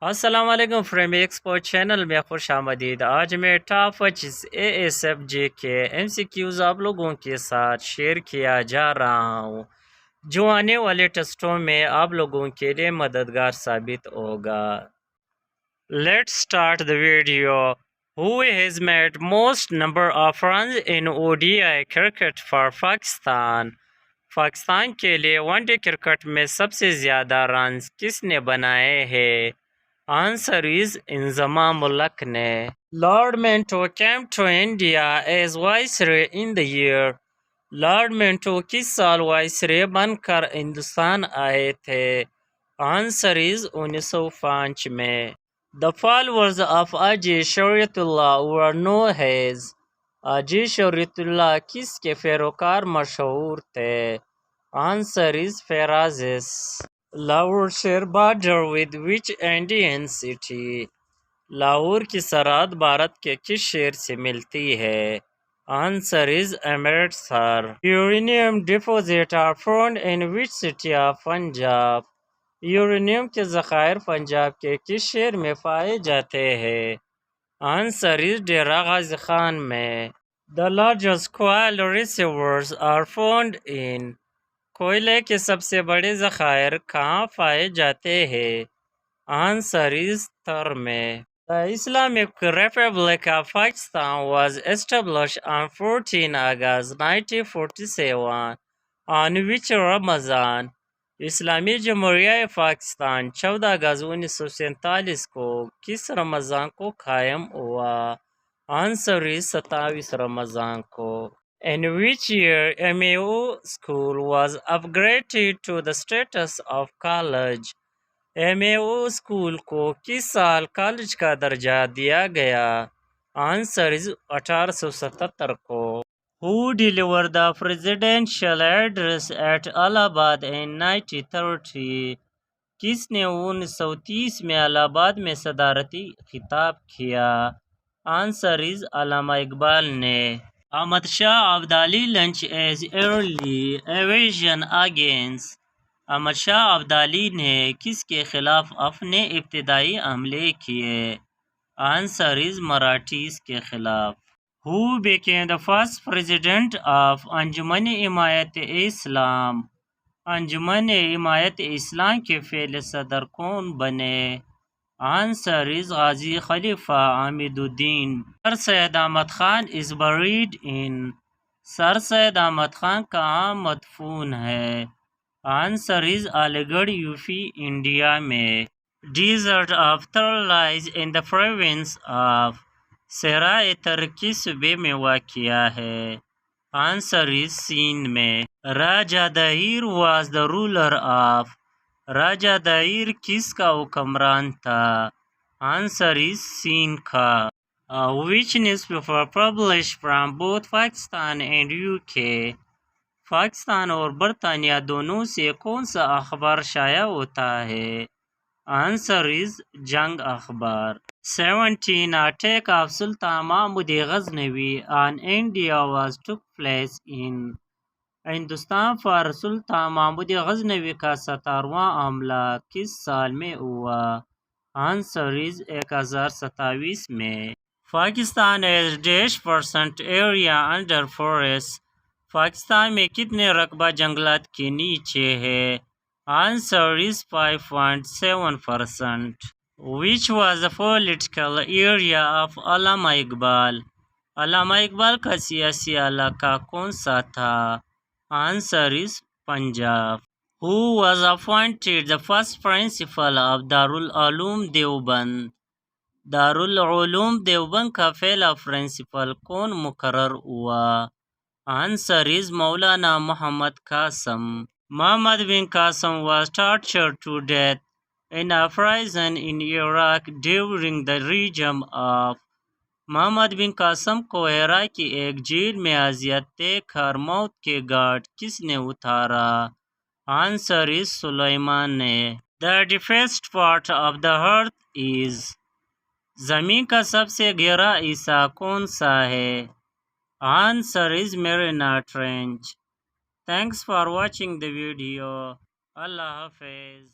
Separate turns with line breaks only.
अस्सलाम वालेकुम फ्रेमी expert channel में खुश आमदीद। आज मैं टॉप 25 ASF के MCQs आप लोगों के साथ शेयर किया जा रहा हूँ जो आने वाले टेस्टों में आप लोगों के लिए मददगार साबित होगा। Let's start the video. Who has made most number of runs in ODI cricket for Pakistan? Pakistan के लिए वनडे क्रिकेट में सबसे ज़्यादा रन किसने बनाए हैं? Answer is इंजमाम उल-हक ने। Lord Minto came to India as viceroy in the year. Lord Minto किस साल वाइसरे बनकर हिंदुस्तान आए थे? आंसर इज 1905 में। The followers of Haji Shariatullah were known as. हाजी शरीयतुल्लाह किसके पैरोकार मशहूर थे? आंसर इज फेराजिस। Lahore share border with which Indian city? Lahore की सरहद भारत के किस शहर से मिलती है? Answer is Amritsar. Uranium deposit are found in which city of Punjab? Uranium के ज़खायर पंजाब के किस शहर में पाए जाते हैं? आंसर इज डेरा गाजी खान में। The largest coal reserves are found in. कोयले के सबसे बड़े ज़खायर कहाँ पाए जाते हैं? आंसर इज तर में। The Islamic Republic of Pakistan was established on 14 August 1947 on which Ramadan? इस्लामी जमहूरिया पाकिस्तान 14 अगस्त 1947 को किस रमज़ान को कायम हुआ? आंसर इज 27 रमज़ान को। In which year MAO school was upgraded to the status of college? MAO school को किस साल कॉलेज का दर्जा दिया गया? आंसर इज 1877 को। Who delivered the presidential address at Allahabad in 1930? किसने 1930 में इलाहाबाद में सदारती खिताब किया? आंसर इज अल्लामा इकबाल ने। Ahmad Shah Abdali launched an early invasion against. Ahmad Shah Abdali ने किसके खिलाफ अपने इब्तदाई हमले किए? आंसर इज मराठीज के खिलाफ। Who became the first president of अंजुमन हिमायत इस्लाम? अंजुमन हिमायत इस्लाम के पहले सदर कौन बने? Answer is Ghazi Khalifa Amiduddin. Sir Syed Ahmad Khan is buried in. Sir Syed Ahmad Khan कहाँ मदफून है? Answer is Aligarh UP India में। Desert of Thar lies in the province of. सहराए तर किस सूबे में वाक़िया है? आंसर इज सिंध में। राजा दहीर वाज द रूलर ऑफ। राजा दहीर किसका हुक्मरान था? आंसर इज सिंध का। Which newspaper published from both Pakistan and UK? Pakistan और बरतानिया दोनों से कौन सा अखबार शाया होता है? आंसर इज जंग अखबार। 17 attack of Sultan Mahmud Ghaznavi on India was took place in। Hindustan पर सुल्तान महमूद गजनवी का 17वां हमला किस साल में हुआ? आंसर इज 1027 में। Pakistan has %% area under forest. Pakistan में कितने रकबा जंगलात के नीचे है? Answer is 5.7%। Which was the political area of Allama Iqbal? Allama Iqbal का सियासी इलाका कौन सा था? Answer is Punjab. Who was appointed the first principal of Darul Uloom Deoband? Darul Uloom Deoband का पहला प्रिंसिपल कौन मुकर्रर हुआ? Answer is Maulana Mohammad Qasim. Mohammad bin Qasim was tortured to death in a prison in Iraq during the regime of। Mohammad बिन कासम को इराक की एक जेल में अजियत देकर मौत के घाट किसने उतारा? आंसर इज सुलेमान ने। The deepest part of the earth is. जमीन का सबसे गहरा हिस्सा कौन सा है? Answer is Merina trench. Thanks for watching the video. Allah Hafiz.